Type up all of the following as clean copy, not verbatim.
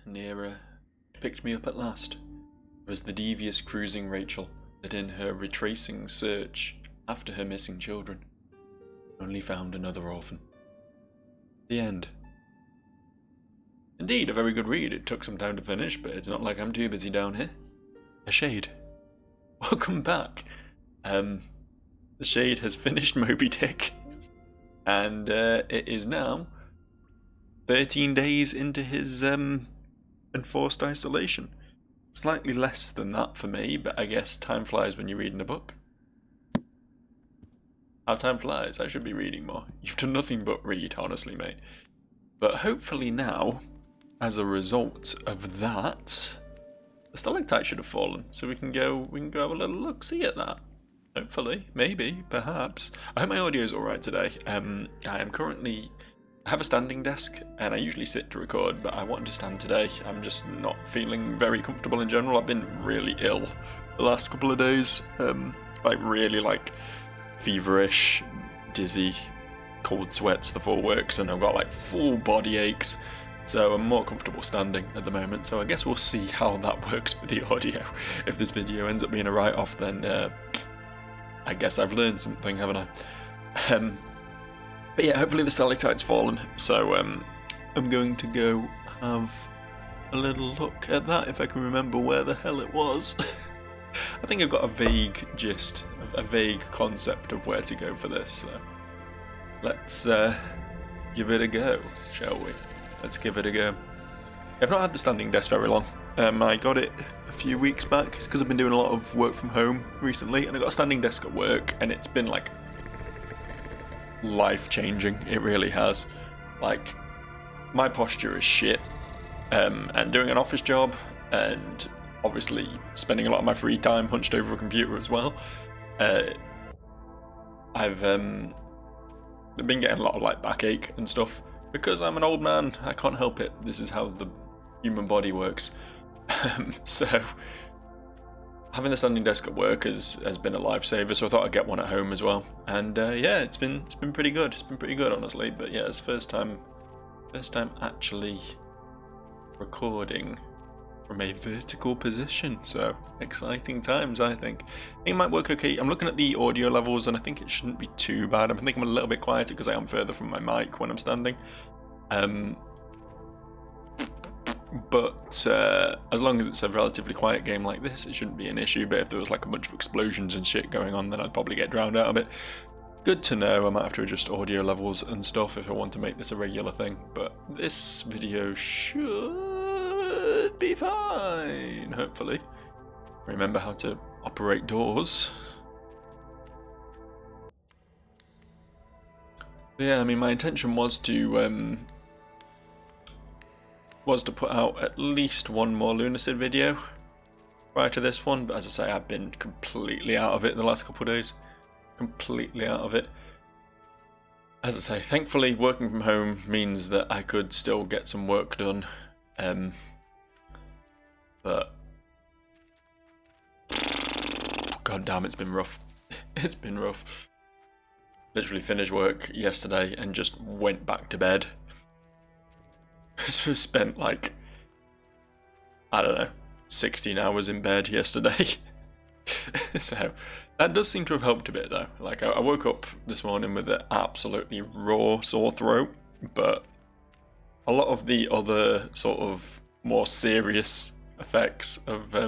Nearer, picked me up at last. It was the devious cruising Rachel that in her retracing search after her missing children only found another orphan. The end. Indeed, a very good read. It took some time to finish, but it's not like I'm too busy down here. A Shade. Welcome back. The Shade has finished Moby Dick, and it is now 13 days into his enforced isolation. Slightly less than that for me, but I guess time flies when you're reading a book. How time flies, I should be reading more. You've done nothing but read, honestly, mate. But hopefully now, as a result of that, the stalactite should have fallen, so we can go have a little look-see at that. Hopefully, maybe, perhaps. I hope my audio is alright today. I have a standing desk, and I usually sit to record, but I wanted to stand today. I'm just not feeling very comfortable in general. I've been really ill the last couple of days. Really feverish, dizzy, cold sweats, the full works, and I've got full body aches. So I'm more comfortable standing at the moment, so I guess we'll see how that works for the audio. If this video ends up being a write-off, then I guess I've learned something, haven't I? But yeah, hopefully the stalactite's fallen, so I'm going to go have a little look at that if I can remember where the hell it was. I think I've got a vague gist, a vague concept of where to go for this, so let's give it a go, shall we? Let's give it a go. I've not had the standing desk very long. I got it a few weeks back. It's because I've been doing a lot of work from home recently, and I got a standing desk at work, and it's been life-changing. It really has. My posture is shit, and doing an office job, and obviously spending a lot of my free time hunched over a computer as well. I've been getting a lot of backache and stuff. Because I'm an old man, I can't help it. This is how the human body works. So having the standing desk at work has been a lifesaver, so I thought I'd get one at home as well. And yeah, it's been pretty good. It's been pretty good, honestly. But yeah, it's first time actually recording from a vertical position. So exciting times, I think. It might work okay. I'm looking at the audio levels, and I think it shouldn't be too bad. I think I'm a little bit quieter because I am further from my mic when I'm standing. But as long as it's a relatively quiet game like this, it shouldn't be an issue. But if there was a bunch of explosions and shit going on, then I'd probably get drowned out of it. Good to know. I might have to adjust audio levels and stuff if I want to make this a regular thing. But this video should be fine, hopefully. Remember how to operate doors. Yeah, I mean, my intention was to put out at least one more Lunacid video prior to this one, but as I say, I've been completely out of it the last couple of days. Completely out of it. As I say, thankfully working from home means that I could still get some work done. But god damn, it's been rough. It's been rough. Literally finished work yesterday and just went back to bed. Spent I don't know, 16 hours in bed yesterday. So that does seem to have helped a bit though. I woke up this morning with an absolutely raw sore throat, but a lot of the other sort of more serious effects of I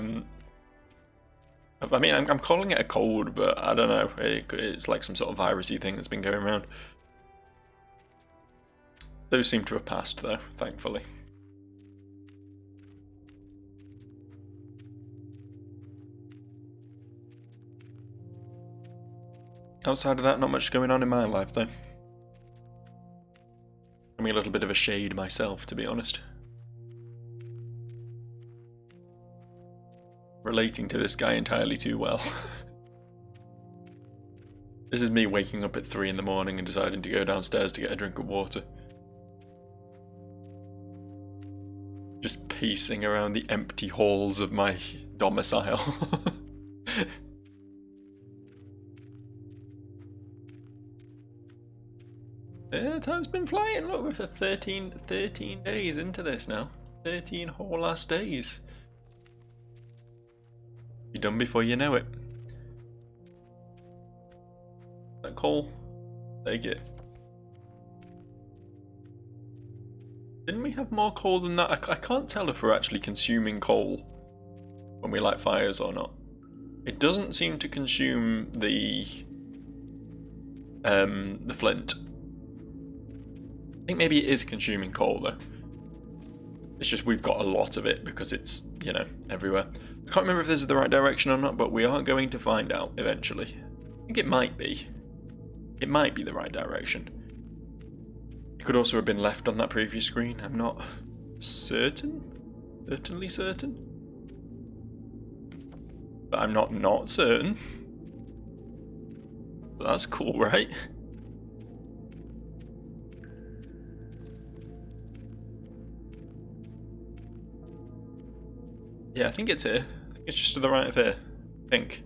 mean, I'm calling it a cold, but I don't know. It's some sort of virusy thing that's been going around. Those seem to have passed, though, thankfully. Outside of that, not much going on in my life, though. I'm a little bit of a shade myself, to be honest. Relating to this guy entirely too well. This is me waking up at 3 in the morning and deciding to go downstairs to get a drink of water. Just pacing around the empty halls of my domicile. Yeah, time's been flying. Look, we're 13 days into this now. 13 whole last days. Be done before you know it. That coal, take it. Didn't we have more coal than that? I can't tell if we're actually consuming coal when we light fires or not. It doesn't seem to consume the flint. I think maybe it is consuming coal though. It's just we've got a lot of it because it's, you know, everywhere. I can't remember if this is the right direction or not, but we are going to find out eventually. I think it might be. It might be the right direction. It could also have been left on that previous screen. I'm not certain. Certainly certain. But I'm not certain. But that's cool, right? Yeah, I think it's here. I think it's just to the right of here. I think.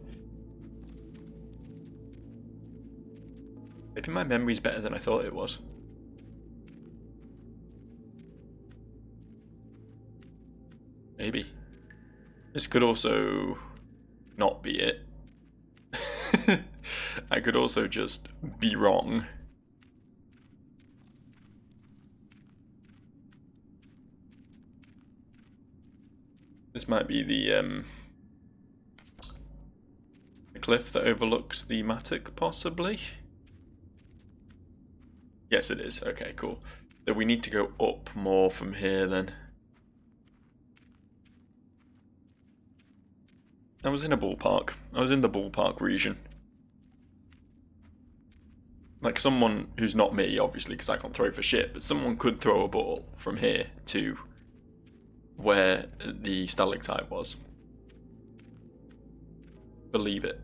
Maybe my memory's better than I thought it was. Maybe. This could also not be it. I could also just be wrong. This might be the cliff that overlooks the mattock, possibly. Yes, it is. Okay, cool. So we need to go up more from here then. I was in a ballpark. I was in the ballpark region. Like someone who's not me, obviously, because I can't throw for shit, but someone could throw a ball from here to where the stalactite was. Believe it.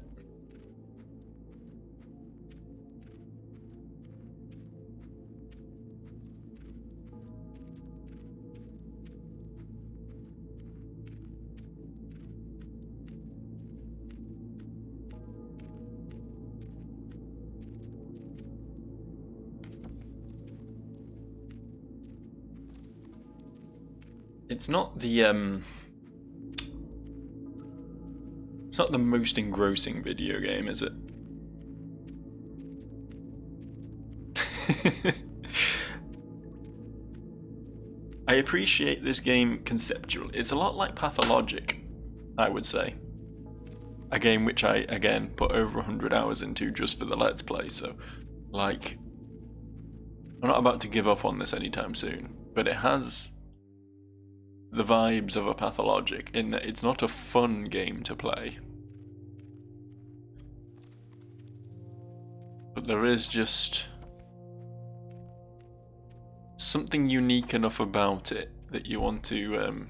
It's not the most engrossing video game, is it? I appreciate this game conceptually. It's a lot like Pathologic, I would say. A game which I, again, put over 100 hours into just for the Let's Play, so, like, I'm not about to give up on this anytime soon, but it has the vibes of a Pathologic in that it's not a fun game to play. But there is just something unique enough about it that you want to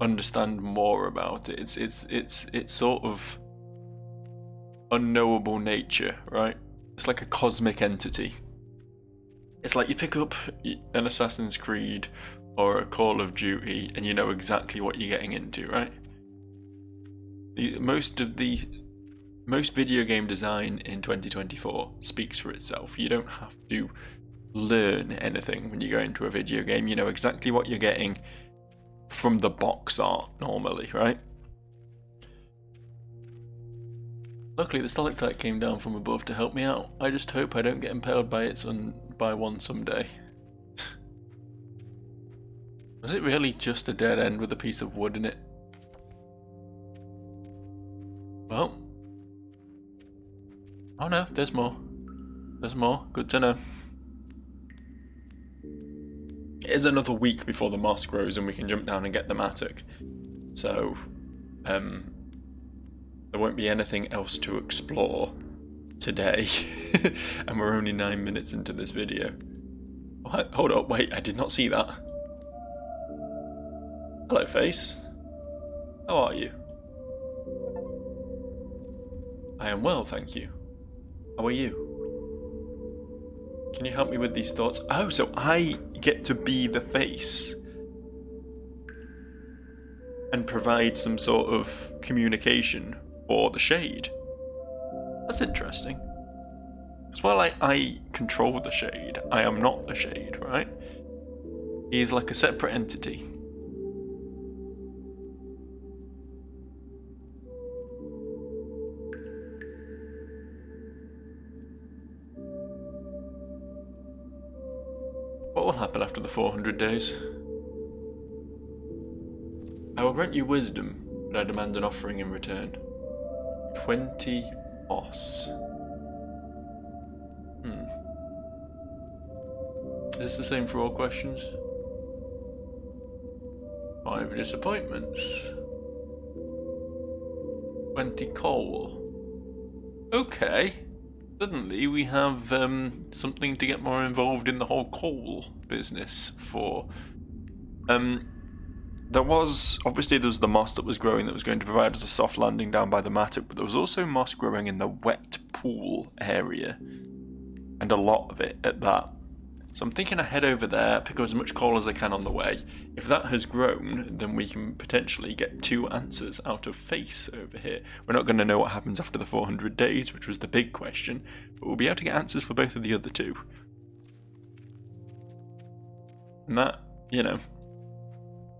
understand more about it. It's sort of unknowable nature, right? It's like a cosmic entity. It's like you pick up an Assassin's Creed or a Call of Duty and you know exactly what you're getting into, right? Most video game design in 2024 speaks for itself. You don't have to learn anything when you go into a video game. You know exactly what you're getting from the box art normally, right? Luckily the stalactite came down from above to help me out. I just hope I don't get impaled by one someday. Was it really just a dead end with a piece of wood in it? Well. Oh no, there's more. There's more. Good to know. It is another week before the moss grows and we can jump down and get the mattock. So, there won't be anything else to explore today. And we're only 9 minutes into this video. What? Hold up, wait, I did not see that. Hello, face. How are you? I am well, thank you. How are you? Can you help me with these thoughts? Oh, so I get to be the face and provide some sort of communication for the shade. That's interesting. Because while I control the shade, I am not the shade, right? He's like a separate entity. What will happen after the 400 days? I will grant you wisdom, but I demand an offering in return. 20 os. Is this the same for all questions? 5 disappointments. 20 coal. Okay. Suddenly we have something to get more involved in the whole coal business for. There was the moss that was growing that was going to provide us a soft landing down by the mattock, but there was also moss growing in the wet pool area, and a lot of it at that. So I'm thinking I head over there, pick up as much coal as I can on the way. If that has grown, then we can potentially get 2 answers out of face over here. We're not going to know what happens after the 400 days, which was the big question, but we'll be able to get answers for both of the other 2. And that, you know,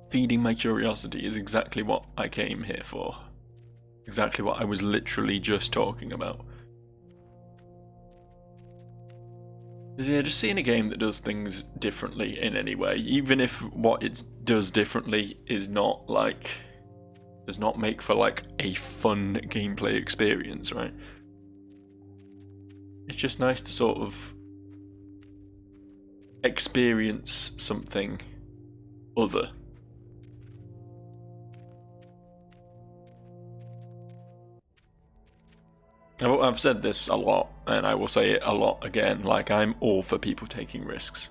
feeding my curiosity is exactly what I came here for. Exactly what I was literally just talking about. Yeah, just seeing a game that does things differently in any way, even if what it does differently is not like, does not make for like a fun gameplay experience, right? It's just nice to sort of experience something other. I've said this a lot, and I will say it a lot again, like, I'm all for people taking risks.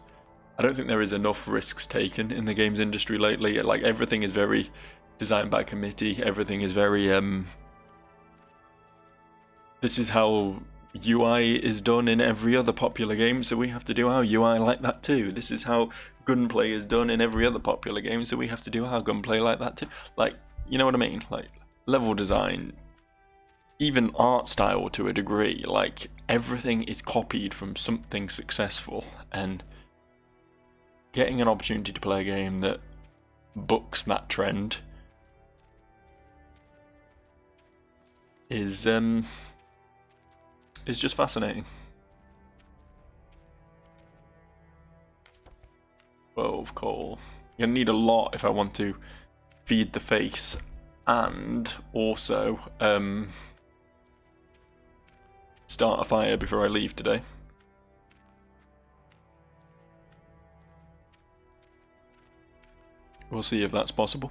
I don't think there is enough risks taken in the games industry lately. Like, everything is very designed by committee, everything is very, this is how UI is done in every other popular game, so we have to do our UI like that too. This is how gunplay is done in every other popular game, so we have to do our gunplay like that too. Like, you know what I mean? Like, level design, even art style to a degree, like, everything is copied from something successful, and getting an opportunity to play a game that bucks that trend is just fascinating. 12 coal. You're gonna need a lot if I want to feed the face and also start a fire before I leave today. We'll see if that's possible.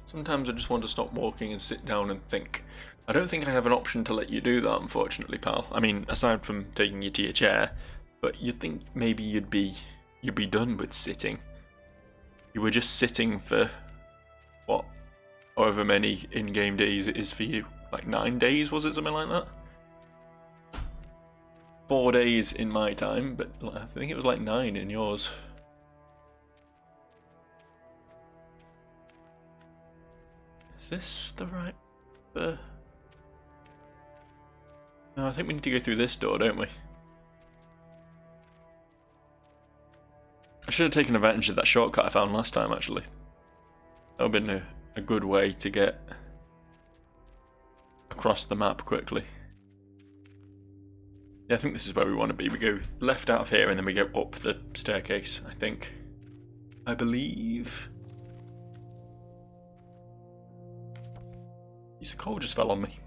Sometimes I just want to stop walking and sit down and think. I don't think I have an option to let you do that, unfortunately, pal. I mean, aside from taking you to your chair, but you'd think maybe you'd be done with sitting. You were just sitting for, what, however many in-game days it is for you. Like 9 days, was it, something like that? 4 days in my time, but I think it was like 9 in yours. Is this the right... No, I think we need to go through this door, don't we? I should have taken advantage of that shortcut I found last time, actually. That would have been a good way to get across the map quickly. Yeah, I think this is where we want to be. We go left out of here and then we go up the staircase, I think. I believe... Piece of coal just fell on me.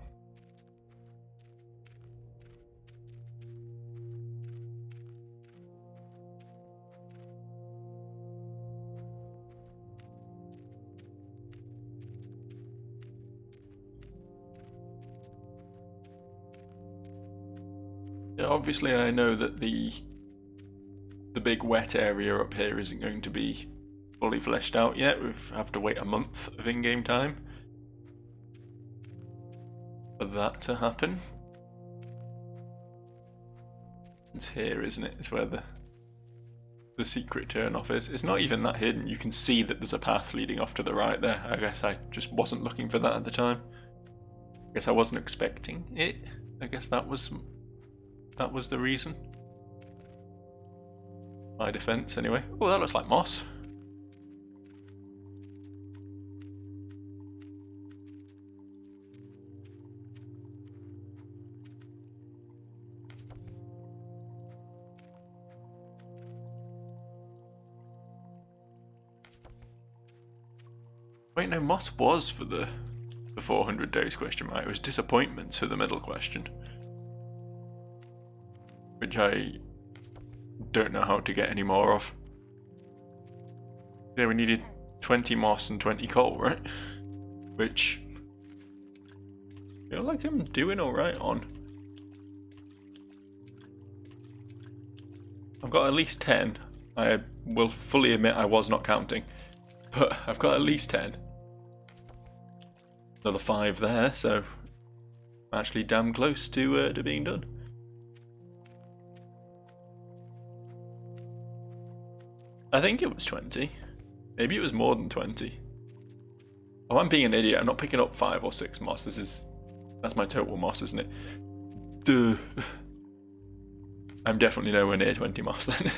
Yeah, obviously I know that the big wet area up here isn't going to be fully fleshed out yet. We have to wait a month of in-game time for that to happen. It's here, isn't it? It's where the the secret turn-off is. It's not even that hidden. You can see that there's a path leading off to the right there. I guess I just wasn't looking for that at the time. I guess I wasn't expecting it. I guess that was the reason. My defense, anyway. Oh, that looks like moss. Wait, no, moss was for the 400 days question mark. It was disappointments for the middle question. Which I don't know how to get any more of. Yeah, we needed 20 moss and 20 coal, right? Which I feel like I'm doing alright on. I've got at least 10. I will fully admit I was not counting. But I've got at least 10. Another 5 there, so I'm actually damn close to being done. I think it was 20. Maybe it was more than 20. Oh, I'm being an idiot. I'm not picking up 5 or 6 moss. That's my total moss, isn't it? Duh. I'm definitely nowhere near 20 moss then.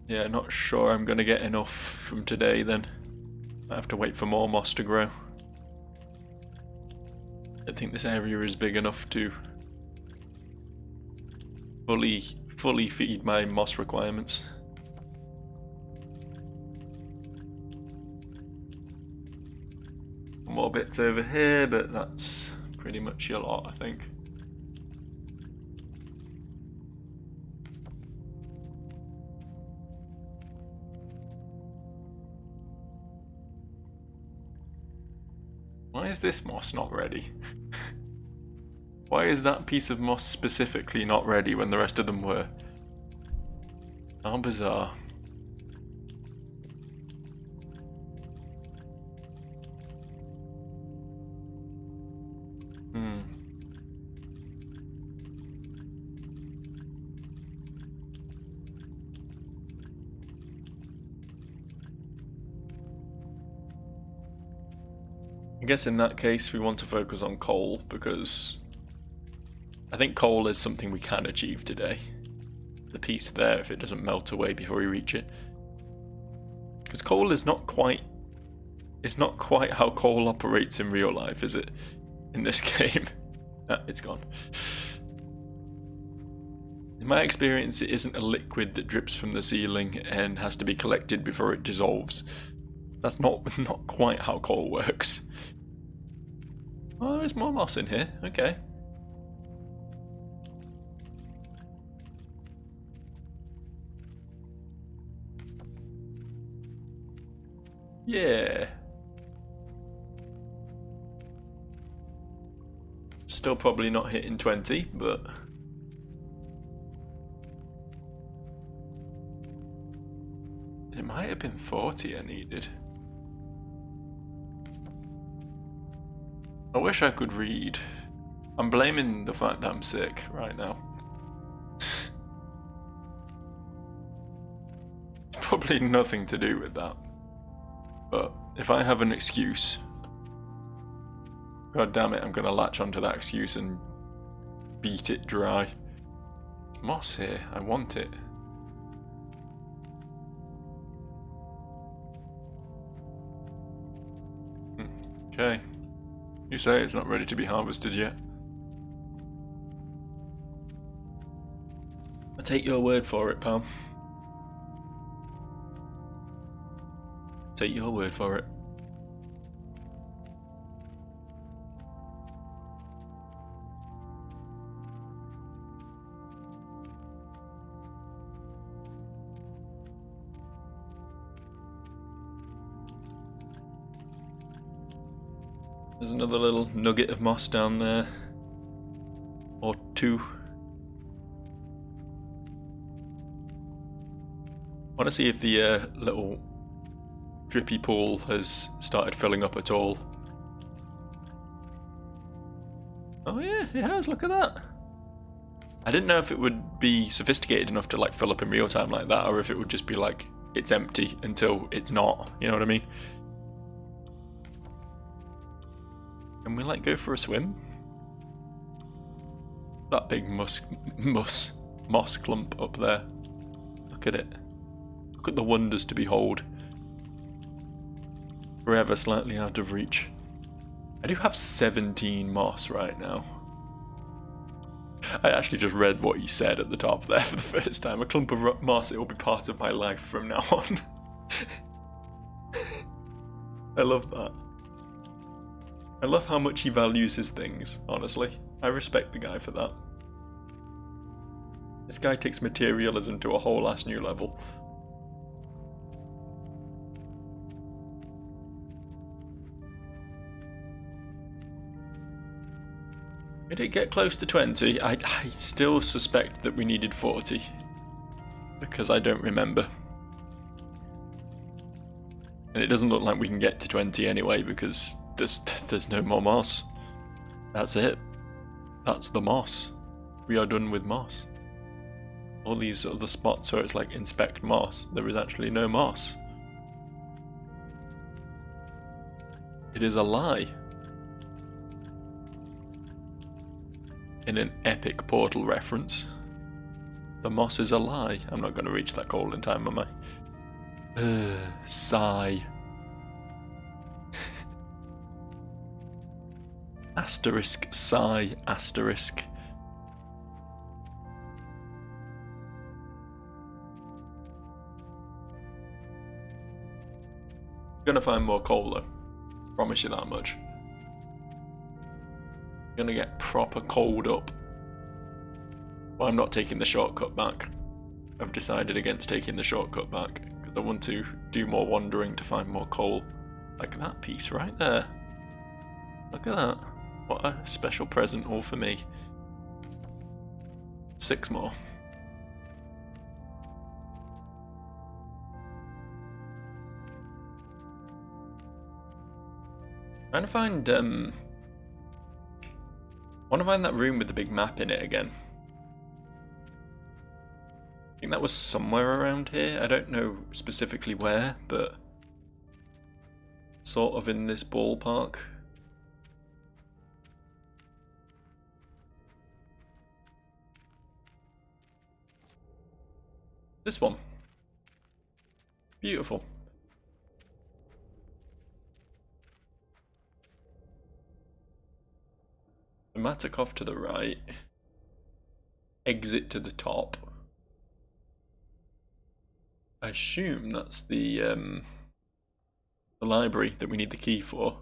Yeah, not sure I'm going to get enough from today then. I have to wait for more moss to grow. I think this area is big enough to fully feed my moss requirements. More bits over here, but that's pretty much a lot, I think. Why is this moss not ready? Why is that piece of moss specifically not ready when the rest of them were? How bizarre. I guess in that case we want to focus on coal, because I think coal is something we can achieve today. The piece there, if it doesn't melt away before we reach it. Because coal is not quite... It's not quite how coal operates in real life, is it? In this game. It's gone. In my experience, it isn't a liquid that drips from the ceiling and has to be collected before it dissolves. That's not quite how coal works. Oh, there's more moss in here. Okay. Yeah. Still probably not hitting 20, but... It might have been 40 I needed. I wish I could read. I'm blaming the fact that I'm sick right now. Probably nothing to do with that. But if I have an excuse, god damn it, I'm gonna latch onto that excuse and beat it dry. Moss here, I want it. Okay. You say it's not ready to be harvested yet. I take your word for it, pal. Take your word for it. There's another little nugget of moss down there. Or two. I want to see if the little drippy pool has started filling up at all. Oh yeah, it has, look at that. I didn't know if it would be sophisticated enough to like fill up in real time like that, or if it would just be like, it's empty until it's not, you know what I mean? Can we like go for a swim? That big moss clump up there. Look at it. Look at the wonders to behold. Forever slightly out of reach. I do have 17 moss right now. I actually just read what he said at the top there for the first time. A clump of moss, it will be part of my life from now on. I love that. I love how much he values his things, honestly. I respect the guy for that. This guy takes materialism to a whole ass new level. Did it get close to 20? I still suspect that we needed 40. Because I don't remember. And it doesn't look like we can get to 20 anyway, because there's no more moss. That's it. That's the moss. We are done with moss. All these other spots where it's like inspect moss, there is actually no moss. It is a lie. In an epic Portal reference. The moss is a lie. I'm not going to reach that goal in time, am I? Sigh. Asterisk, sigh, asterisk. Gonna find more coal though. Promise you that much. Gonna get proper coaled up. Well, I'm not taking the shortcut back. I've decided against taking the shortcut back because I want to do more wandering to find more coal. Like that piece right there. Look at that. What a special present all for me. 6 more. Trying to find I want to find that room with the big map in it again. I think that was somewhere around here. I don't know specifically where, but sort of in this ballpark. This one. Beautiful. The mattock off to the right. Exit to the top. I assume that's the library that we need the key for.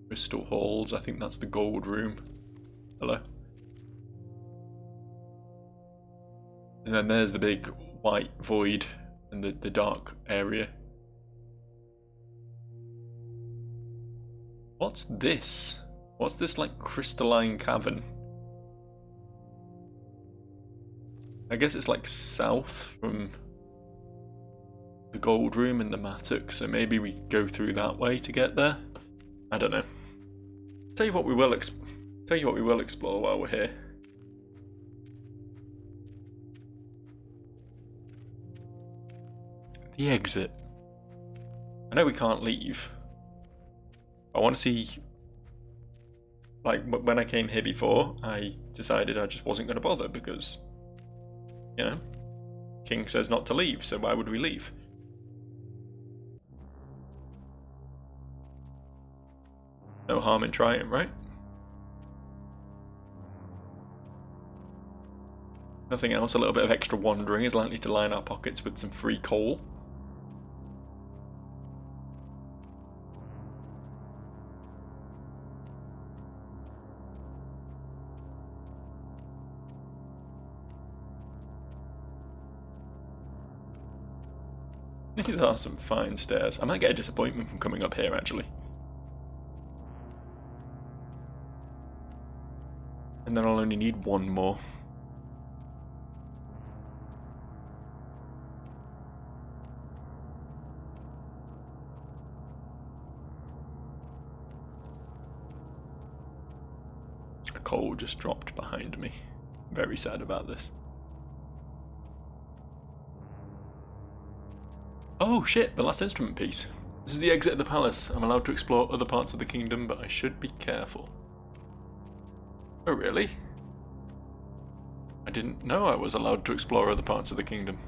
Crystal halls, I think that's the gold room. Hello. And then there's the big white void and the dark area. What's this? What's this like crystalline cavern? I guess it's like south from the gold room and the mattock, so maybe we go through that way to get there. I don't know. Tell you what we will explore while we're here. The exit. I know we can't leave. I want to see, like, when I came here before, I decided I just wasn't going to bother because, you know, King says not to leave, so why would we leave? No harm in trying, right? Nothing else, a little bit of extra wandering is likely to line our pockets with some free coal. These are some fine stairs. I might get a disappointment from coming up here, actually. And then I'll only need one more. A coal just dropped behind me. Very sad about this. Oh shit, the last instrument piece. This is the exit of the palace. I'm allowed to explore other parts of the kingdom, but I should be careful. Oh really? I didn't know I was allowed to explore other parts of the kingdom.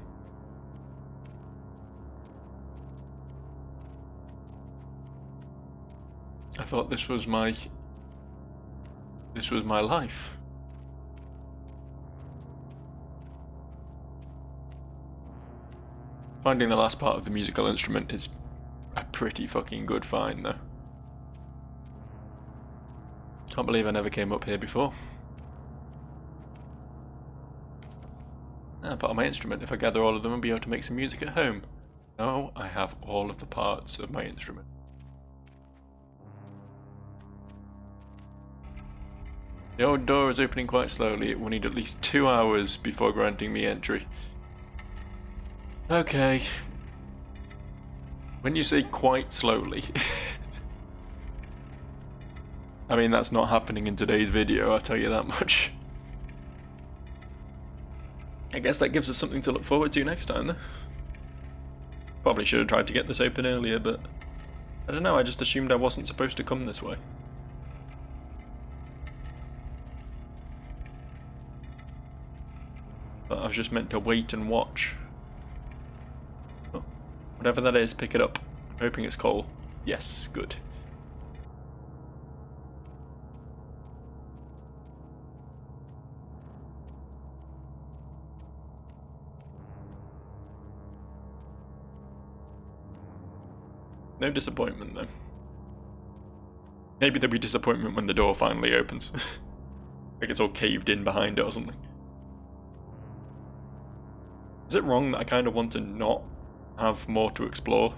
I thought this was my life. Finding the last part of the musical instrument is a pretty fucking good find though. Can't believe I never came up here before. Part of my instrument. If I gather all of them, I'll be able to make some music at home. No, I have all of the parts of my instrument. The old door is opening quite slowly. It will need at least 2 hours before granting me entry. Okay. When you say quite slowly, I mean that's not happening in today's video, I'll tell you that much. I guess that gives us something to look forward to next time though. Probably should have tried to get this open earlier, but I don't know, I just assumed I wasn't supposed to come this way. But I was just meant to wait and watch. Oh, whatever that is, pick it up. I'm hoping it's coal. Yes, good. No disappointment though. Maybe there'll be disappointment when the door finally opens. Like it's all caved in behind it or something. Is it wrong that I kind of want to not have more to explore?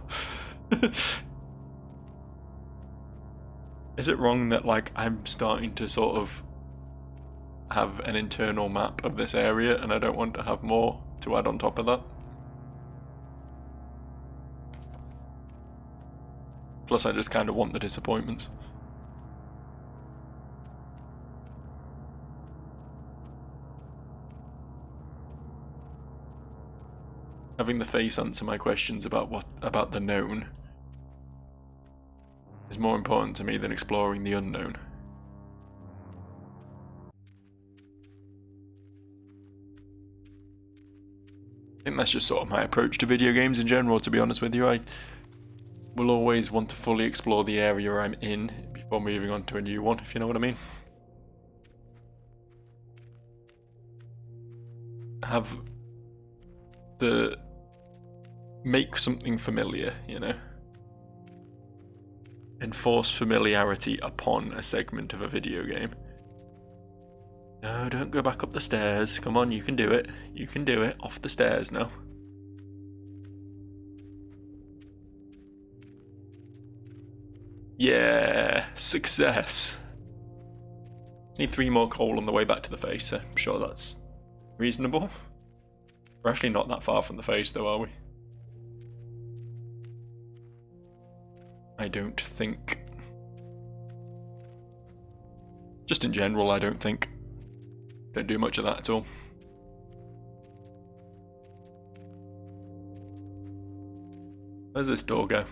Is it wrong that like I'm starting to sort of have an internal map of this area and I don't want to have more to add on top of that? Plus I just kind of want the disappointments. Having the face answer my questions about the known is more important to me than exploring the unknown. I think that's just sort of my approach to video games in general, to be honest with you. I will always want to fully explore the area I'm in before moving on to a new one, if you know what I mean. Have the make something familiar, you know. Enforce familiarity upon a segment of a video game. No, don't go back up the stairs. Come on, you can do it. You can do it. Off the stairs now. Yeah, success. Need 3 more coal on the way back to the face, so I'm sure that's reasonable. We're actually not that far from the face though, are we? I don't think. Just in general, I don't think. Don't do much of that at all. Where's this door go?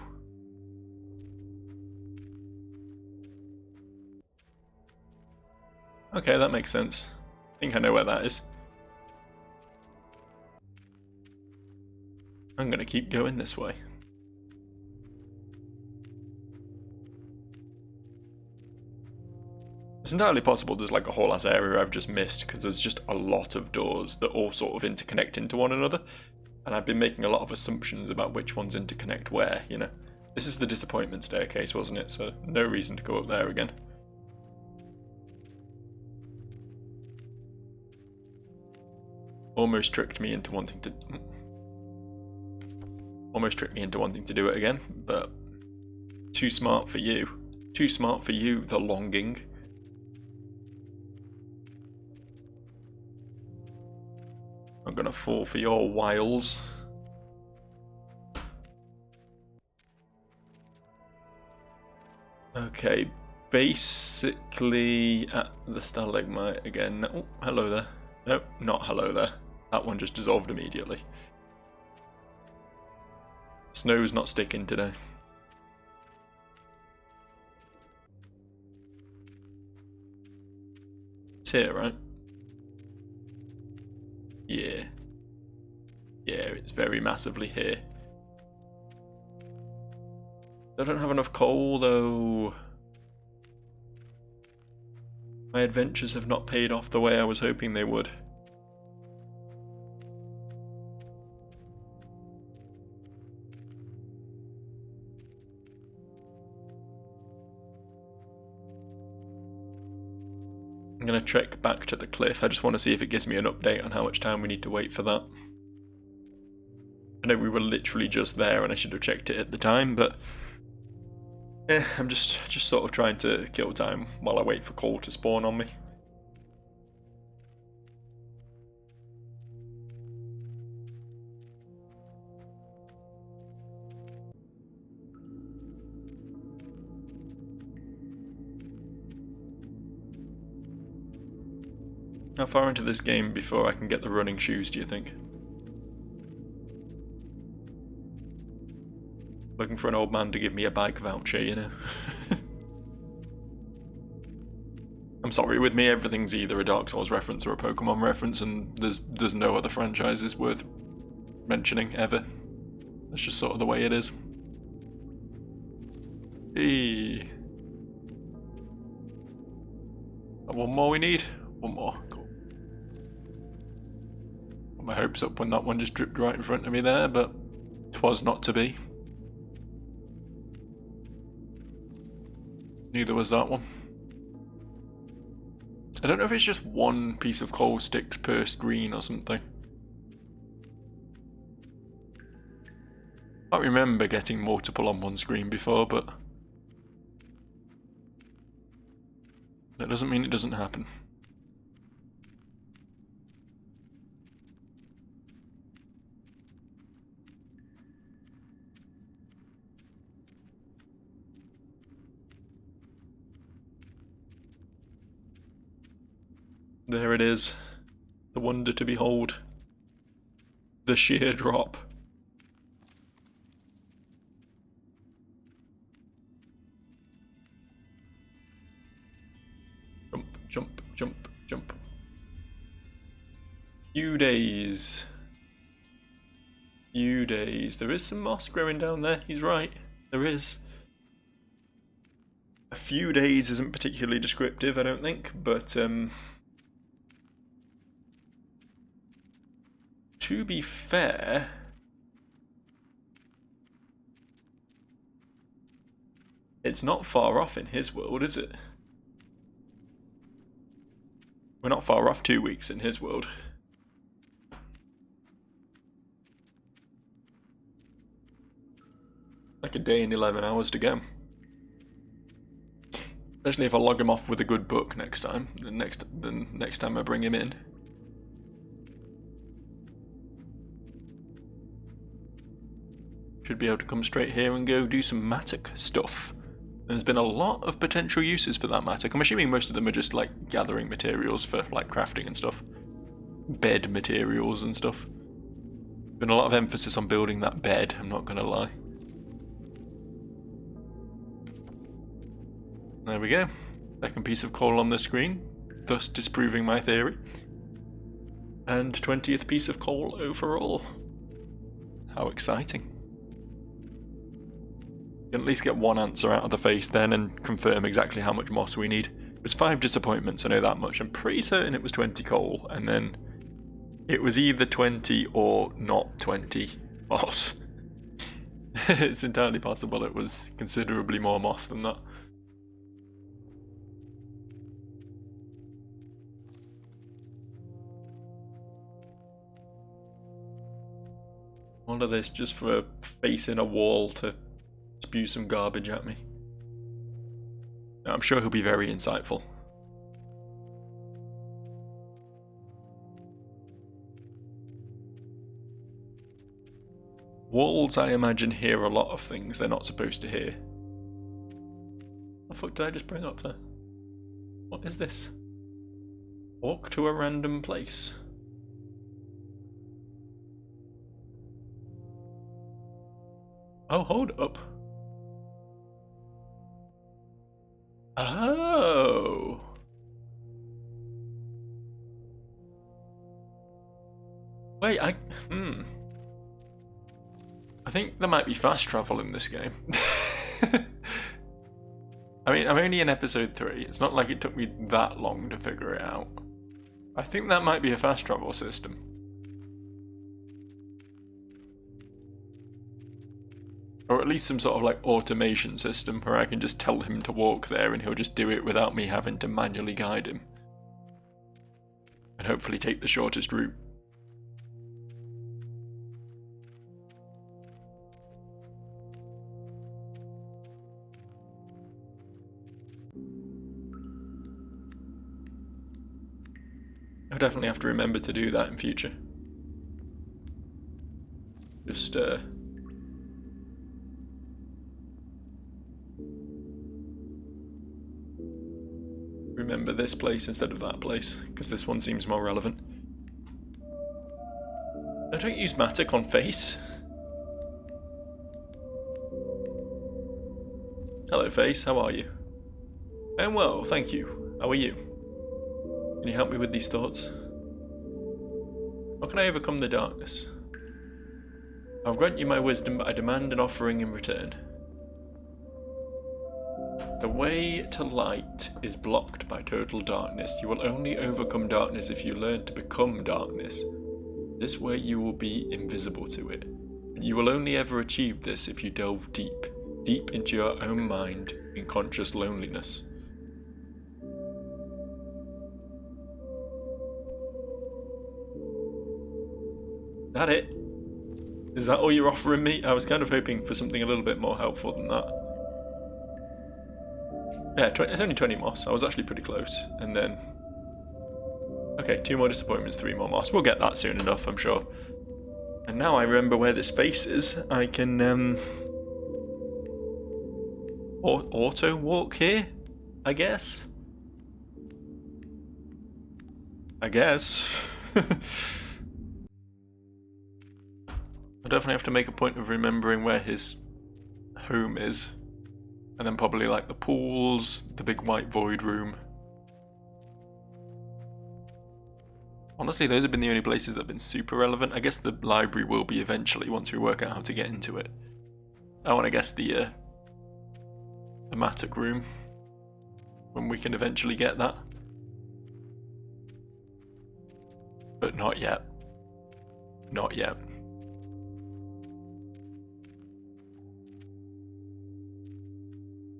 Okay, that makes sense. I think I know where that is. I'm gonna keep going this way. It's entirely possible there's like a whole ass area I've just missed because there's just a lot of doors that all sort of interconnect into one another, and I've been making a lot of assumptions about which ones interconnect where, you know. This is the disappointment staircase, wasn't it? So no reason to go up there again. Almost tricked me into wanting to do it again, but too smart for you. Too smart for you, the longing. I'm gonna fall for your wiles. Okay, basically at the stalagmite again. Oh, hello there. No, not hello there. That one just dissolved immediately. Snow's not sticking today. It's here, right? Yeah. Yeah, it's very massively here. I don't have enough coal, though. My adventures have not paid off the way I was hoping they would. I'm going to trek back to the cliff. I just want to see if it gives me an update on how much time we need to wait for that. I know we were literally just there and I should have checked it at the time, but I'm just sort of trying to kill time while I wait for coal to spawn on me. How far into this game before I can get the running shoes, do you think? Looking for an old man to give me a bike voucher, you know? I'm sorry, with me everything's either a Dark Souls reference or a Pokemon reference, and there's no other franchises worth mentioning, ever. That's just sort of the way it is. Hey. One more we need? One more, cool. Got my hopes up when that one just dripped right in front of me there, but 'twas not to be. Neither was that one. I don't know if it's just one piece of coal sticks per screen or something. I can't remember getting multiple on one screen before, but that doesn't mean it doesn't happen. There it is, the wonder to behold, the sheer drop. Jump, jump, jump, jump. Few days. Few days. There is some moss growing down there, he's right, there is. A few days isn't particularly descriptive, I don't think, but to be fair, it's not far off in his world, is it? We're not far off 2 weeks in his world. Like a day and 11 hours to go. Especially if I log him off with a good book next time, the next time I bring him in. Should be able to come straight here and go do some mattock stuff. There's been a lot of potential uses for that mattock. I'm assuming most of them are just like gathering materials for like crafting and stuff. Bed materials and stuff. Been a lot of emphasis on building that bed, I'm not gonna lie. There we go. Second piece of coal on the screen, thus disproving my theory. And 20th piece of coal overall. How exciting. You can at least get one answer out of the face then and confirm exactly how much moss we need. It was 5 disappointments, I know that much. I'm pretty certain it was 20 coal, and then it was either 20 or not 20 moss. It's entirely possible it was considerably more moss than that. All of this just for facing a wall to spew some garbage at me. I'm sure he'll be very insightful. Walls, I imagine, hear a lot of things they're not supposed to hear. fuck did I just bring up there? What is this? Walk to a random place. Oh, hold up. Oh. Wait, I think there might be fast travel in this game. I mean, I'm only in episode 3. It's not like it took me that long to figure it out. I think that might be a fast travel system. Or at least some sort of like automation system where I can just tell him to walk there and he'll just do it without me having to manually guide him. And hopefully take the shortest route. I'll definitely have to remember to do that in future. Just remember this place instead of that place, because this one seems more relevant. I don't use Matic on face. Hello face, how are you? I'm well, thank you. How are you? Can you help me with these thoughts? How can I overcome the darkness? I'll grant you my wisdom, but I demand an offering in return. The way to light is blocked by total darkness. You will only overcome darkness if you learn to become darkness. This way you will be invisible to it. But you will only ever achieve this if you delve deep, deep into your own mind in conscious loneliness. That it? Is that all you're offering me? I was kind of hoping for something a little bit more helpful than that. Yeah, it's only 20 moss. I was actually pretty close. And then... okay, 2 more disappointments, 3 more moss. We'll get that soon enough, I'm sure. And now I remember where this face is. I can, auto walk here, I guess? I guess. I definitely have to make a point of remembering where his home is. And then probably like the pools, the big white void room. Honestly, those have been the only places that have been super relevant. I guess the library will be eventually once we work out how to get into it. I want to guess the Matic room. When we can eventually get that. But not yet. Not yet.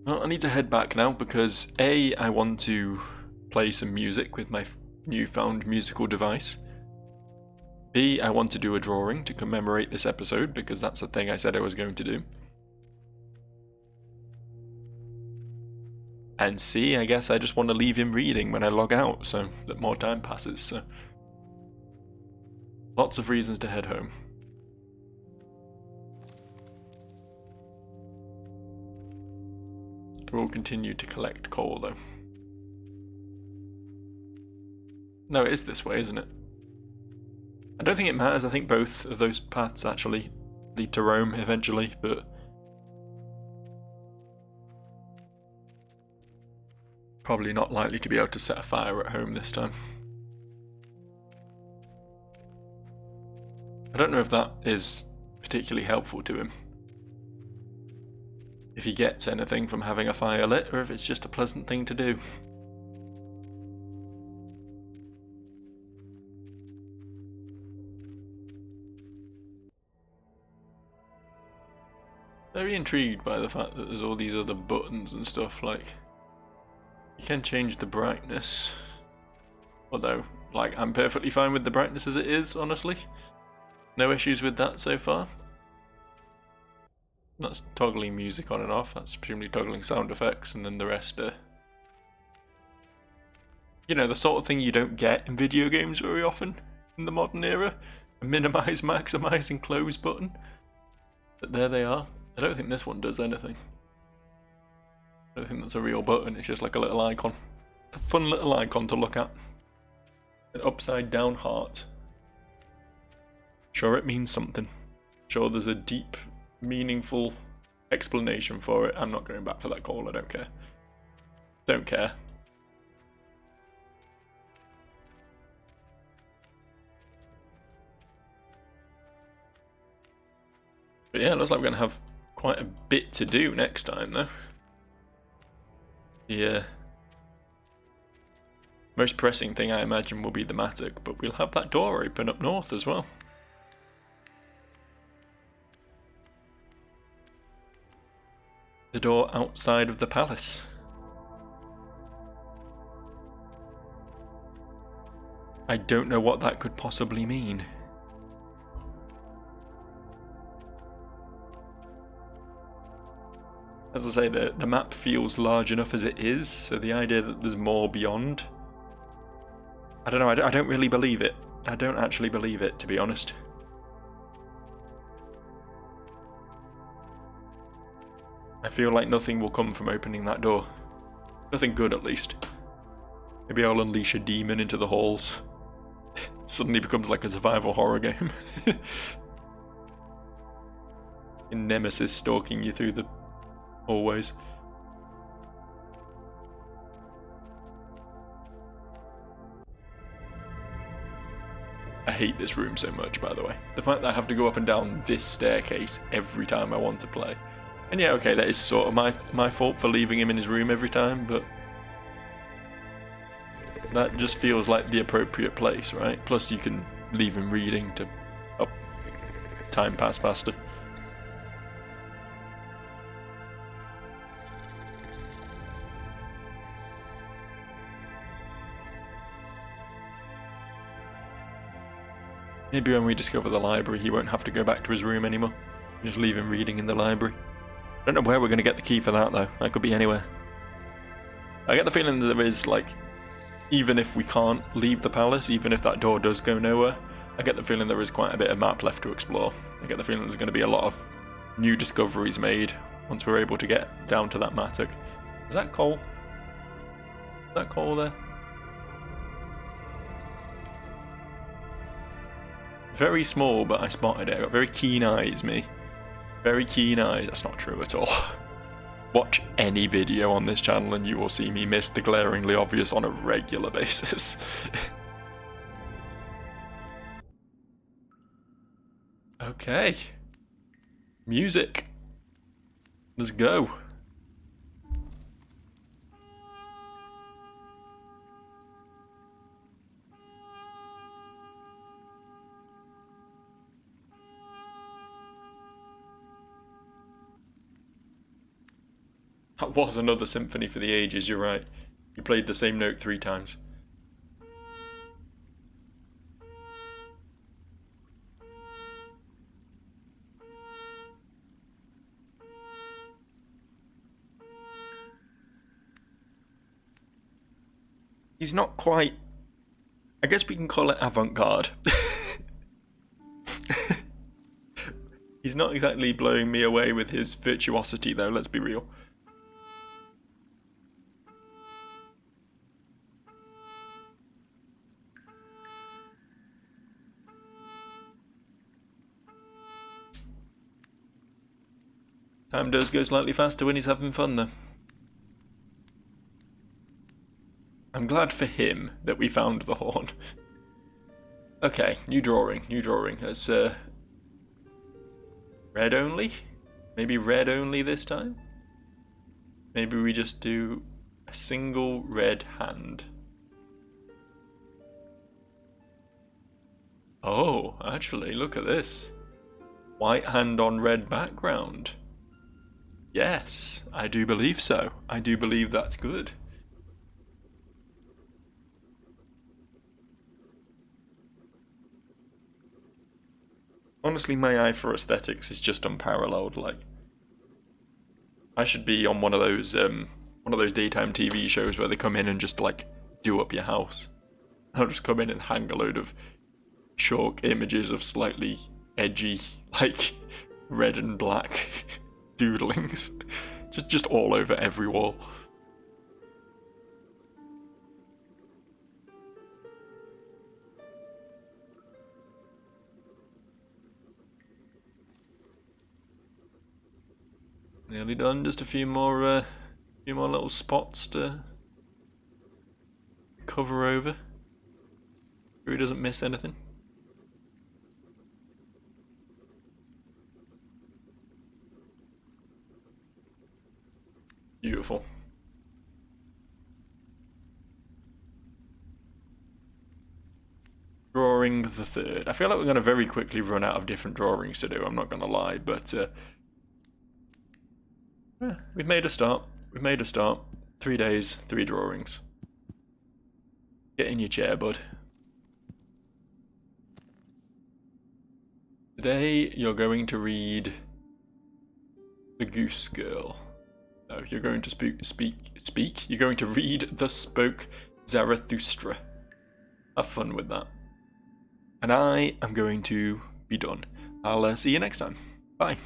Well, I need to head back now because A, I want to play some music with my newfound musical device. B, I want to do a drawing to commemorate this episode because that's the thing I said I was going to do. And C, I guess I just want to leave him reading when I log out so that more time passes. So lots of reasons to head home. We'll continue to collect coal though. No, it is this way, isn't it? I don't think it matters. I think both of those paths actually lead to Rome eventually, but probably not likely to be able to set a fire at home this time. I don't know if that is particularly helpful to him. If he gets anything from having a fire lit, or if it's just a pleasant thing to do. Very intrigued by the fact that there's all these other buttons and stuff, like you can change the brightness. Although, like, I'm perfectly fine with the brightness as it is, honestly. No issues with that so far. That's toggling music on and off, that's presumably toggling sound effects, and then the rest are... you know, the sort of thing you don't get in video games very often in the modern era. A minimise, maximise and close button. But there they are. I don't think this one does anything. I don't think that's a real button, it's just like a little icon. It's a fun little icon to look at. An upside down heart. Sure, it means something. Sure, there's a deep, meaningful explanation for it. I'm not going back for that call, I don't care. Don't care. But yeah, it looks like we're going to have quite a bit to do next time, though. The most pressing thing, I imagine, will be the mattock, but we'll have that door open up north as well. The door outside of the palace. I don't know what that could possibly mean. As I say, the map feels large enough as it is, so the idea that there's more beyond... I don't know, I don't really believe it. I don't actually believe it, to be honest. I feel like nothing will come from opening that door. Nothing good, at least. Maybe I'll unleash a demon into the halls. Suddenly becomes like a survival horror game. In Nemesis stalking you through the hallways. I hate this room so much, by the way. The fact that I have to go up and down this staircase every time I want to play. And yeah, okay, that is sort of my fault for leaving him in his room every time, but that just feels like the appropriate place, right? Plus you can leave him reading to help time pass faster. Maybe when we discover the library, he won't have to go back to his room anymore. Just leave him reading in the library. I don't know where we're going to get the key for that, though. That could be anywhere. I get the feeling that there is, like, even if we can't leave the palace, even if that door does go nowhere, I get the feeling there is quite a bit of map left to explore. I get the feeling there's going to be a lot of new discoveries made once we're able to get down to that mattock. Is that coal? Is that coal there? Very small, but I spotted it. I got very keen eyes, me. Very keen eyes. That's not true at all. Watch any video on this channel and you will see me miss the glaringly obvious on a regular basis. Okay. Music. Let's go. That was another symphony for the ages, you're right. You played the same note 3 times. He's not quite... I guess we can call it avant-garde. He's not exactly blowing me away with his virtuosity though, let's be real. Time does go slightly faster when he's having fun though. I'm glad for him that we found the horn. Okay, new drawing. It's red only? Maybe red only this time? Maybe we just do a single red hand. Oh, actually, look at this. White hand on red background. Yes, I do believe so. I do believe that's good. Honestly, my eye for aesthetics is just unparalleled. Like, I should be on one of those daytime TV shows where they come in and just like do up your house. I'll just come in and hang a load of chalk images of slightly edgy, like red and black doodlings. just all over every wall. Nearly done. Just a few more little spots to cover over. Sure he doesn't miss anything. Beautiful. Drawing the third. I feel like we're going to very quickly run out of different drawings to do, I'm not going to lie, but we've made a start. We've made a start. 3 days, 3 drawings. Get in your chair, bud. Today you're going to read The Goose Girl. No, you're going to speak? You're going to read Thus Spoke Zarathustra. Have fun with that. And I am going to be done. I'll see you next time. Bye.